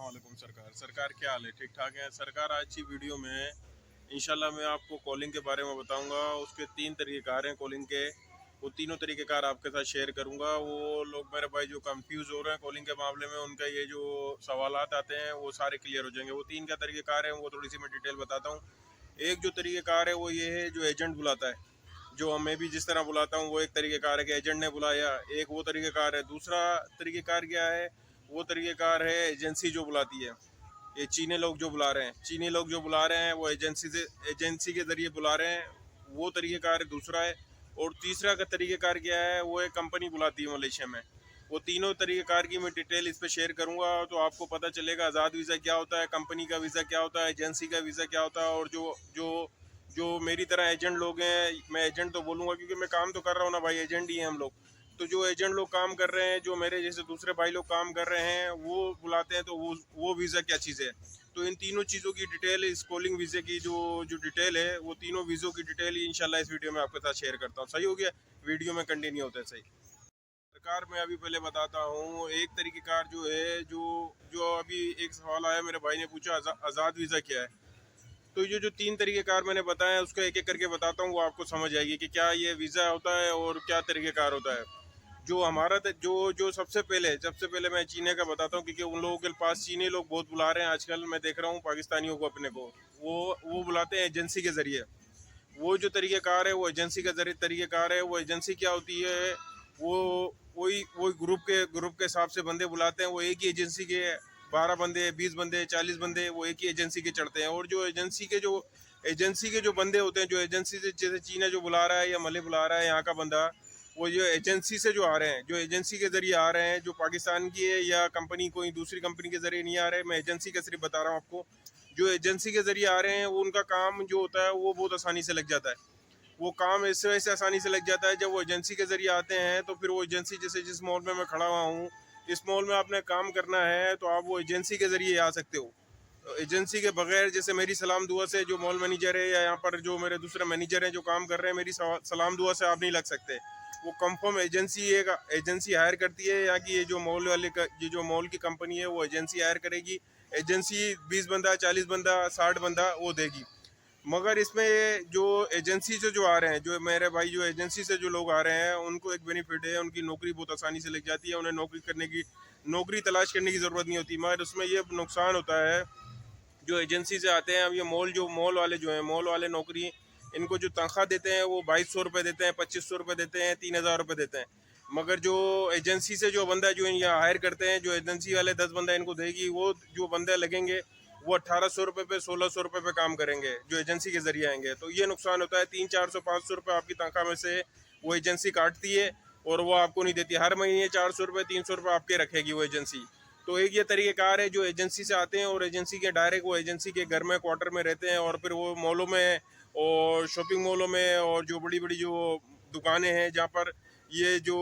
वालेकुम सरकार क्या हाल है? ठीक ठाक है सरकार। आज की वीडियो में इंशाल्लाह मैं आपको कॉलिंग के बारे में बताऊंगा। उसके 3 तरीक़ेकार हैं कॉलिंग के। वो तीनों तरीक़ेकार आपके साथ शेयर करूंगा। वो लोग मेरे भाई जो कंफ्यूज हो रहे हैं कॉलिंग के मामले में, उनका ये जो सवालात आते हैं वो सारे क्लियर हो जाएंगे। वो 3 का तरीक़ेकार है, वो थोड़ी सी मैं डिटेल बताता हूँ। एक जो तरीक़ेकार है वो ये है, जो एजेंट बुलाता है, जो मैं भी जिस तरह बुलाता हूँ वो एक तरीक़ेकार है कि एजेंट ने बुलाया, एक वो तरीक़ेकार है। दूसरा तरीक़ेकार क्या है? वो तरीक़ेकार है एजेंसी जो बुलाती है। ये चीनी लोग जो बुला रहे हैं, चीनी लोग जो बुला रहे हैं वो एजेंसी के ज़रिए बुला रहे हैं। वो तरीक़ेकार दूसरा है। और तीसरा का तरीक़ेकार क्या है? वो एक कंपनी बुलाती है मलेशिया में। वो तीनों तरीक़ेकार की मैं डिटेल इस पे शेयर करूँगा, तो आपको पता चलेगा आज़ाद वीज़ा क्या होता है, कंपनी का वीज़ा क्या होता है, एजेंसी का वीज़ा क्या होता है। और जो जो जो मेरी तरह एजेंट लोग हैं, मैं एजेंट तो बोलूँगा क्योंकि मैं काम तो कर रहा हूँ ना भाई, एजेंट ही हैं हम लोग। तो जो एजेंट लोग काम कर रहे हैं, जो मेरे जैसे दूसरे भाई लोग काम कर रहे हैं, वो बुलाते हैं, तो वो वीज़ा क्या चीज़ है। तो इन तीनों चीज़ों की डिटेल, इस कॉलिंग वीज़े की जो जो डिटेल है, वो तीनों वीज़ों की डिटेल इंशाल्लाह इस वीडियो में आपके साथ शेयर करता हूँ। सही हो गया? वीडियो में कंटिन्यू होता है। सही सरकार मैं अभी पहले बताता हूँ। एक तरीक़ेकार जो है, जो जो अभी एक सवाल आया, मेरे भाई ने पूछा आज़ाद वीज़ा क्या है। तो ये जो 3 तरीक़ेकार मैंने बताया, उसका एक एक करके बताता हूँ, वो आपको समझ आएगी कि क्या ये वीज़ा होता है और क्या तरीक़ेकार होता है। जो हमारा जो जो सबसे पहले मैं चीनी का बताता हूँ, क्योंकि उन लोगों के पास चीनी लोग बहुत बुला रहे हैं आजकल। मैं देख रहा हूँ पाकिस्तानियों को अपने को, वो बुलाते हैं एजेंसी के ज़रिए। वो जो तरीक़ेकार है वो एजेंसी का तरीक़ेकार है। वो एजेंसी क्या होती है? वो वही ग्रुप के हिसाब से बंदे बुलाते हैं। वो एक ही एजेंसी के 12 बंदे, 20 बंदे, 40 बंदे, वो एक ही एजेंसी के चढ़ते हैं। और जो एजेंसी के जो बंदे होते हैं, जो एजेंसी से, जैसे चीना जो बुला रहा है या मले बुला रहा है यहाँ का बंदा, वो जो एजेंसी से जो आ रहे हैं, जो एजेंसी के ज़रिए आ रहे हैं, जो पाकिस्तान की है या कंपनी, कोई दूसरी कंपनी के ज़रिए नहीं आ रहे। मैं एजेंसी का सिर्फ बता रहा हूँ आपको। जो एजेंसी के ज़रिए आ रहे हैं, वो उनका काम जो होता है वो बहुत आसानी से लग जाता है। वो काम ऐसे वैसे आसानी से लग जाता है। जब वो एजेंसी के ज़रिए आते हैं, तो फिर वो एजेंसी, जैसे जिस मॉल में मैं खड़ा हुआ हूँ, इस मॉल में आपने काम करना है तो आप वो एजेंसी के ज़रिए आ सकते हो। एजेंसी के बगैर, जैसे मेरी सलाम दुआ से जो मॉल मैनेजर है या यहाँ पर जो मेरे दूसरे मैनेजर हैं जो काम कर रहे हैं, मेरी सलाम दुआ से आप नहीं लग सकते। वो कंफर्म एजेंसी हायर करती है। यहाँ की ये जो मॉल वाले का, ये जो मॉल की कंपनी है, वो एजेंसी हायर करेगी। एजेंसी 20 बंदा, 40 बंदा, 60 बंदा वो देगी। मगर इसमें जो एजेंसी से जो आ रहे हैं, जो मेरे भाई जो एजेंसी से जो लोग आ रहे हैं, उनको एक बेनिफिट है, उनकी नौकरी बहुत आसानी से लग जाती है। उन्हें नौकरी तलाश करने की ज़रूरत नहीं होती। मगर उसमें ये नुकसान होता है, जो एजेंसी से आते हैं, अब ये मॉल वाले जो हैं, मॉल वाले नौकरी, इनको जो तनख्वाह देते हैं वो 2200 रुपये देते हैं, 2500 रुपये देते हैं, 3000 रुपये देते हैं। मगर जो एजेंसी से जो बंदा जो यहाँ हायर करते हैं, जो एजेंसी वाले 10 बंदा इनको देगी, वो जो बंदे लगेंगे वो 1800 रुपये पे, 1600 रुपये पे काम करेंगे, जो एजेंसी के ज़रिए आएंगे। तो ये नुकसान होता है। 300, 400, 500 रुपये आपकी तनख्वाह में से वो एजेंसी काटती है और वो आपको नहीं देती। हर महीने 400 रुपये, 300 रुपये आपके रखेगी वो एजेंसी। तो एक ये तरीक़ेकार है, जो एजेंसी से आते हैं और एजेंसी के डायरेक्ट वो एजेंसी के घर में, क्वार्टर में रहते हैं, और फिर वो मॉलों में और शॉपिंग मॉलों में और जो बड़ी बड़ी जो दुकानें हैं, जहाँ पर ये जो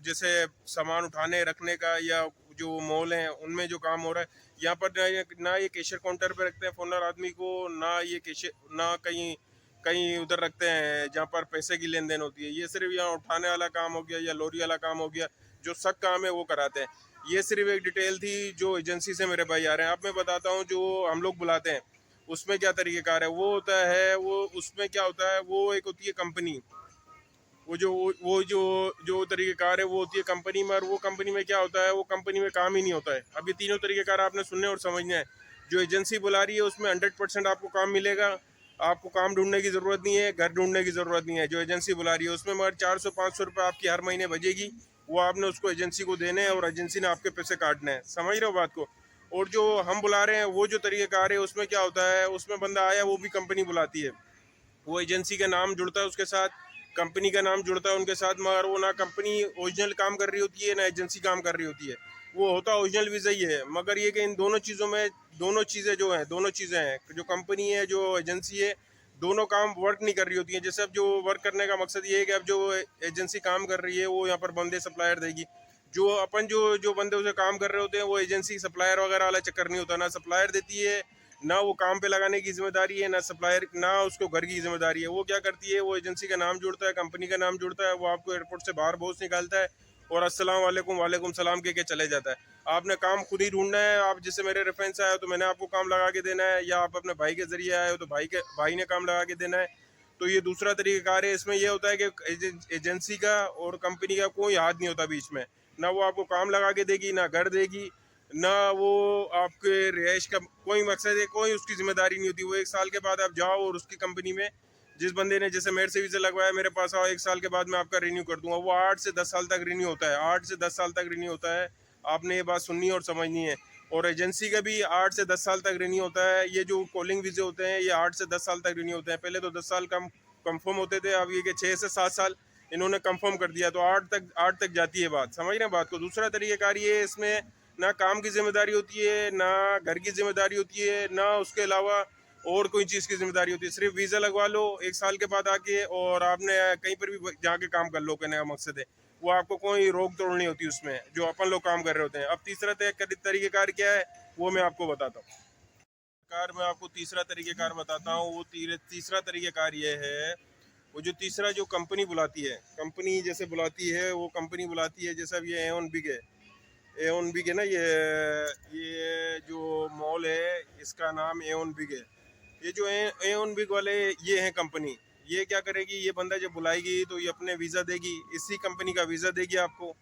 जैसे सामान उठाने रखने का, या जो मॉल हैं उनमें जो काम हो रहा है, यहाँ पर ना ये कैशियर काउंटर पे रखते हैं फॉरनर आदमी को, ना ये कैशियर, ना कहीं कहीं उधर रखते हैं जहाँ पर पैसे की लेन देन होती है। ये सिर्फ यहाँ उठाने वाला काम हो गया या लोरी वाला काम हो गया, जो सब काम है वो कराते हैं। ये सिर्फ एक डिटेल थी जो एजेंसी से मेरे भाई आ रहे हैं। अब मैं बताता हूँ जो हम लोग बुलाते हैं उसमें क्या तरीक़ेकार है। वो होता है, वो उसमें क्या होता है, वो एक होती है कंपनी। वो जो जो तरीक़ेकार है वो होती है कंपनी में। और वो कंपनी में क्या होता है, वो कंपनी में काम ही नहीं होता है। अब ये तीनों तरीक़ेकार आपने सुनने और समझने हैं। जो एजेंसी बुला रही है उसमें 100% आपको काम मिलेगा। आपको काम ढूंढने की ज़रूरत नहीं है, घर ढूंढने की ज़रूरत नहीं है। जो एजेंसी बुला रही है उसमें मगर 400-500 रुपये आपकी हर महीने बजेगी, वो आपने उसको एजेंसी को देने हैं और एजेंसी ने आपके पैसे काटने हैं। समझ रहे हो बात को? और जो हम बुला रहे हैं, वो जो तरीक़ेकार है, उसमें क्या होता है, उसमें बंदा आया, वो भी कंपनी बुलाती है, वो एजेंसी का नाम जुड़ता है उसके साथ, कंपनी का नाम जुड़ता है उनके साथ। मगर वो ना कंपनी ओरिजिनल काम कर रही होती है, ना एजेंसी काम कर रही होती है। वो होता ओरिजिनल वीज़ा ही है। मगर ये कि इन दोनों चीज़ों में, दोनों चीज़ें जो हैं, दोनों चीज़ें हैं, जो कंपनी है, जो एजेंसी है, दोनों काम वर्क नहीं कर रही होती हैं। जैसे अब जो वर्क करने का मकसद ये है कि अब जो एजेंसी काम कर रही है वो यहाँ पर बंदे सप्लायर देगी। जो बंदे उसे काम कर रहे होते हैं, वो एजेंसी सप्लायर वगैरह वाला चक्कर नहीं होता। ना सप्लायर देती है, ना वो काम पे लगाने की जिम्मेदारी है, ना सप्लायर, ना उसको घर की जिम्मेदारी है। वो क्या करती है, वो एजेंसी का नाम जुड़ता है, कंपनी का नाम जुड़ता है, वो आपको एयरपोर्ट से बाहर बहुत निकालता है और अस्सलाम वालेकुम, वालेकुम सलाम कह के चले जाता है। आपने काम खुद ही ढूंढना है। आप जैसे मेरे रेफरेंस से आए हो तो मैंने आपको काम लगा के देना है, या आप अपने भाई के जरिए आए हो तो भाई ने काम लगा के देना है। तो ये दूसरा तरीक़ाकार है। इसमें यह होता है कि एजेंसी का और कंपनी का कोई हाथ नहीं होता बीच में, ना वो आपको काम लगा के देगी, ना घर देगी, ना वो आपके रिहाइश का कोई मकसद है, कोई उसकी जिम्मेदारी नहीं होती। वो 1 साल के बाद आप जाओ और उसकी कंपनी में, जिस बंदे ने जैसे मेरे से वीज़ा लगवाया, मेरे पास आओ, 1 साल के बाद मैं आपका रिन्यू कर दूंगा। वो 8 से 10 साल तक रिन्यू होता है, 8 से 10 साल तक रिन्यू होता है। आपने ये बात सुननी और समझनी है। और एजेंसी का भी 8 से 10 साल तक रिन्यू होता है। ये जो कॉलिंग वीज़े होते हैं ये 8 से 10 साल तक रिन्यू होते हैं। पहले तो 10 साल कंफर्म होते थे, अब ये कि 6 से 7 साल इन्होंने कंफर्म कर दिया, तो 8 तक जाती है बात। समझ रहे हैं बात को। दूसरा तरीक़ाकार ये है, इसमें ना काम की जिम्मेदारी होती है, ना घर की जिम्मेदारी होती है, ना उसके अलावा और कोई चीज़ की जिम्मेदारी होती है। सिर्फ वीज़ा लगवा लो 1 साल के बाद आके, और आपने कहीं पर भी जाके काम कर लो, कहने का मकसद है। वो आपको कोई रोक तोड़ नहीं होती उसमें, जो अपन लोग काम कर रहे होते हैं। अब तीसरा तरीक़ेकार क्या है वो मैं आपको बताता हूँ। मैं आपको तीसरा तरीक़ेकार बताता हूँ। वो तीसरा तरीक़ेकार ये है, वो जो तीसरा जो कंपनी बुलाती है, कंपनी जैसे बुलाती है, वो कंपनी बुलाती है जैसे अब ये एओन बिग है, एओन बिग है ना, ये जो मॉल है इसका नाम एओन बिग है। ये जो एओन बिग वाले ये हैं कंपनी, ये क्या करेगी, ये बंदा जब बुलाएगी तो ये अपने वीज़ा देगी, इसी कंपनी का वीज़ा देगी आपको,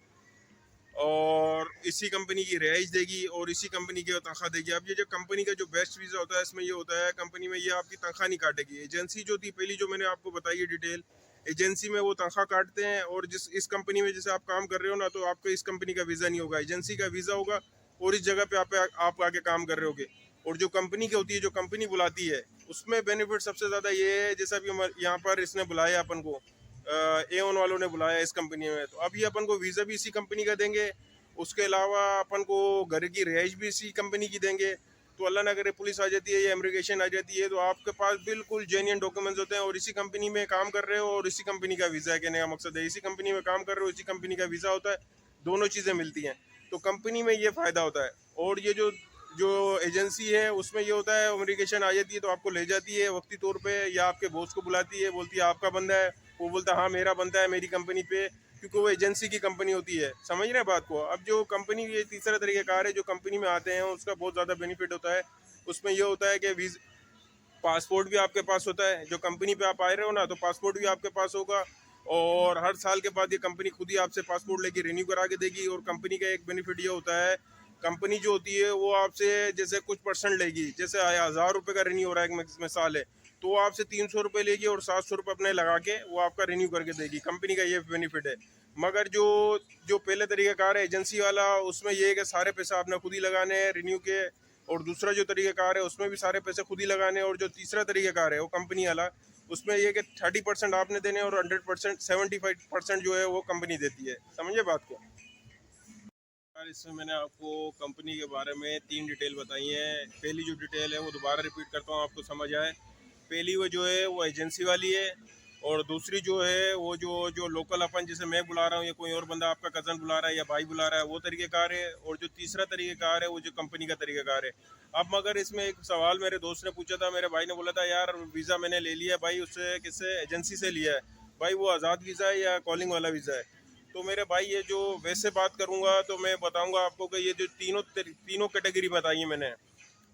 और इसी कंपनी की रिहाइश देगी, और इसी कंपनी की तनख्वाह देगी। अब ये जो कंपनी का जो बेस्ट वीज़ा होता है, इसमें ये होता है कंपनी में ये आपकी तनख्वाह नहीं काटेगी। एजेंसी जो थी पहली, जो मैंने आपको बताई है डिटेल, एजेंसी में वो तनख्वाह काटते हैं, और इस कंपनी में जैसे आप काम कर रहे हो ना, तो आपका इस कंपनी का वीज़ा नहीं होगा, एजेंसी का वीज़ा होगा, और इस जगह पे आप आके काम कर रहे होगे। और जो कंपनी की होती है, जो कंपनी बुलाती है, उसमें बेनिफिट सबसे ज़्यादा ये है, जैसे अभी यहाँ पर इसने बुलाया अपन को, एओन वालों ने बुलाया इस कंपनी में, तो अभी अपन को वीज़ा भी इसी कंपनी का देंगे, उसके अलावा अपन को घर की रिहाइश भी इसी कंपनी की देंगे। तो अल्लाह ना करे पुलिस आ जाती है या इमिग्रेशन आ जाती है, तो आपके पास बिल्कुल जेन्युइन डॉक्यूमेंट्स होते हैं, और इसी कंपनी में काम कर रहे हो, और इसी कंपनी का वीज़ा है। कहने का मकसद है, इसी कंपनी में काम कर रहे हो, इसी कंपनी का वीज़ा होता है, दोनों चीज़ें मिलती हैं। तो कंपनी में ये फ़ायदा होता है। और ये जो जो एजेंसी है उसमें ये होता है, इमिग्रेशन आ जाती है तो आपको ले जाती है वक्ती तौर पे, या आपके बॉस को बुलाती है, बोलती है आपका बंदा है, वो बोलता है हाँ मेरा बंदा है मेरी कंपनी पे, क्योंकि वो एजेंसी की कंपनी होती है। समझ रहे हैं बात को। अब जो कंपनी, ये तीसरा तरीक़ाकार है, जो कंपनी में आते हैं उसका बहुत ज़्यादा बेनिफिट होता है। उसमें ये होता है कि पासपोर्ट भी आपके पास होता है, जो कंपनी पे आप आए रहे हो ना, तो पासपोर्ट भी आपके पास होगा, और हर साल के बाद ये कंपनी खुद ही आपसे पासपोर्ट लेके रिन्यू करा के देगी। और कंपनी का एक बेनिफिट ये होता है, कंपनी जो होती है वो आपसे जैसे कुछ परसेंट लेगी, जैसे 1000 रुपये का रिन्यू हो रहा है एक मिसाल है, तो वो आपसे 300 रुपये लेगी, और 700 रुपये अपने लगा के वो आपका रिन्यू करके देगी। कंपनी का ये बेनिफिट है। मगर जो जो पहले तरीक़ाकार है एजेंसी वाला, उसमें ये है कि सारे पैसे आपने खुद ही लगाने हैं रिन्यू के, और दूसरा जो तरीक़ाकार है उसमें भी सारे पैसे खुद ही लगाने, और जो तीसरा तरीक़ाकार है वो कंपनी वाला, उसमें ये कि 30% आपने देने, और 100% 75% जो है वो कंपनी देती है। समझे बात को। यार इसमें मैंने आपको कंपनी के बारे में 3 डिटेल बताई हैं। पहली जो डिटेल है वो दोबारा रिपीट करता हूँ, आपको समझ आए। पहली वो जो है वो एजेंसी वाली है, और दूसरी जो है वो जो लोकल अपन, जैसे मैं बुला रहा हूँ या कोई और बंदा आपका कज़न बुला रहा है या भाई बुला रहा है, वो तरीक़ेकार है। और जो तीसरा तरीक़ेकार है वो जो कंपनी का तरीक़ेकार है। अब मगर इसमें एक सवाल मेरे दोस्त ने पूछा था, मेरे भाई ने बोला था यार वीज़ा मैंने ले लिया भाई, उससे किससे, एजेंसी से लिया है भाई, वो आज़ाद वीज़ा है या कॉलिंग वाला वीज़ा है। तो मेरे भाई ये जो वैसे बात करूँगा तो मैं बताऊँगा आपको कि ये जो तीनों कैटेगरी बताई है मैंने,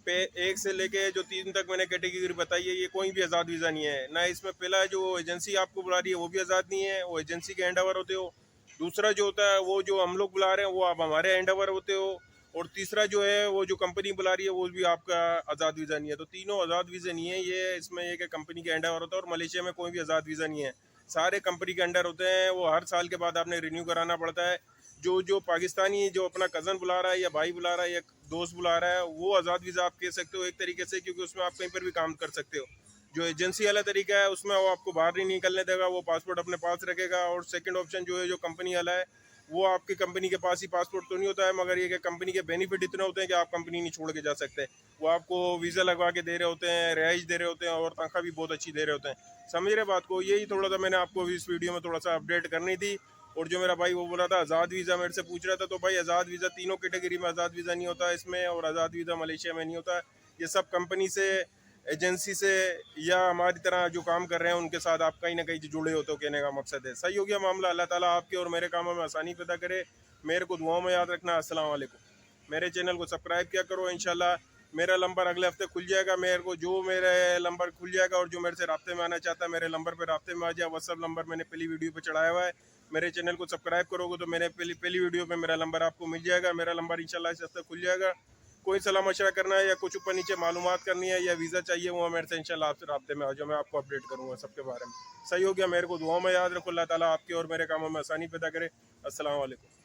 पे 1 से लेके जो 3 तक मैंने कैटेगरी बताई है, ये कोई भी आज़ाद वीज़ा नहीं है ना। इसमें पहला जो एजेंसी आपको बुला रही है वो भी आज़ाद नहीं है, वो एजेंसी के हैंड ओवर होते हो। दूसरा जो होता है वो जो हम लोग बुला रहे हैं वो आप हमारे हैंड ओवर होते हो। और तीसरा जो है वो जो कंपनी बुला रही है वो भी आपका आज़ाद वीज़ा नहीं है। तो तीनों आज़ाद वीज़ा नहीं है ये। इसमें ये कि कंपनी के हैंड ओवर होता है, और मलेशिया में कोई भी आज़ाद वीज़ा नहीं है, सारे कंपनी के अंडर होते हैं। वो हर साल के बाद आपने रिन्यू कराना पड़ता है। जो पाकिस्तानी जो अपना कज़न बुला रहा है या भाई बुला रहा है या दोस्त बुला रहा है, वो आज़ाद वीज़ा आप कह सकते हो एक तरीके से, क्योंकि उसमें आप कहीं पर भी काम कर सकते हो। जो एजेंसी वाला तरीका है उसमें वो आपको बाहर नहीं निकलने देगा, वो पासपोर्ट अपने पास रखेगा। और सेकंड ऑप्शन जो है जो कंपनी वाला है, वो आपकी कंपनी के पास ही पासपोर्ट तो नहीं होता है, मगर ये कि कंपनी के बेनिफिट इतने होते हैं कि आप कंपनी नहीं छोड़ के जा सकते। वो आपको वीज़ा लगवा के दे रहे होते हैं, रिहाइश दे रहे होते हैं, और तनख्वाह भी बहुत अच्छी दे रहे होते हैं। समझ रहे बात को। यही थोड़ा सा मैंने आपको इस वीडियो में थोड़ा सा अपडेट करनी थी। और जो मेरा भाई वो बोला था आज़ाद वीज़ा मेरे से पूछ रहा था, तो भाई आज़ाद वीज़ा तीनों कैटेगरी में आज़ाद वीज़ा नहीं होता इसमें, और आज़ाद वीज़ा मलेशिया में नहीं होता। ये सब कंपनी से, एजेंसी से, या हमारी तरह जो काम कर रहे हैं उनके साथ आप कहीं ना कहीं जुड़े होते हो, कहने का मकसद है। सही हो गया मामला। अल्लाह ताला आपके और मेरे कामों में आसानी पैदा करे। मेरे को दुआओं में याद रखना। अस्सलाम वालेकुम। मेरे चैनल को सब्सक्राइब किया करो। इंशाल्लाह मेरा नंबर अगले हफ्ते खुल जाएगा। मेरे को जो मेरे नंबर खुल जाएगा और जो मेरे से राब्ते में आना चाहता है मेरे नंबर पे राब्ते में आ जाए। व्हाट्सअप नंबर मैंने पहली वीडियो पे चढ़ाया हुआ है। मेरे चैनल को सब्सक्राइब करोगे तो मैंने पहली वीडियो पे मेरा नंबर आपको मिल जाएगा। मेरा नंबर इंशाल्लाह इस हफ्ते खुल जाएगा। कोई सलाह मशवरा करना है या कुछ ऊपर नीचे मालूमात करनी है या वीज़ा चाहिए, वो मेरे से इंशाल्लाह आपसे राब्ते में आ जाओ, मैं आपको अपडेट करूँगा सबके बारे में। सही हो गया, मेरे को दुआ में याद रखो। अल्लाह ताला आपके और मेरे कामों में आसानी पैदा करे। अस्सलाम वालेकुम।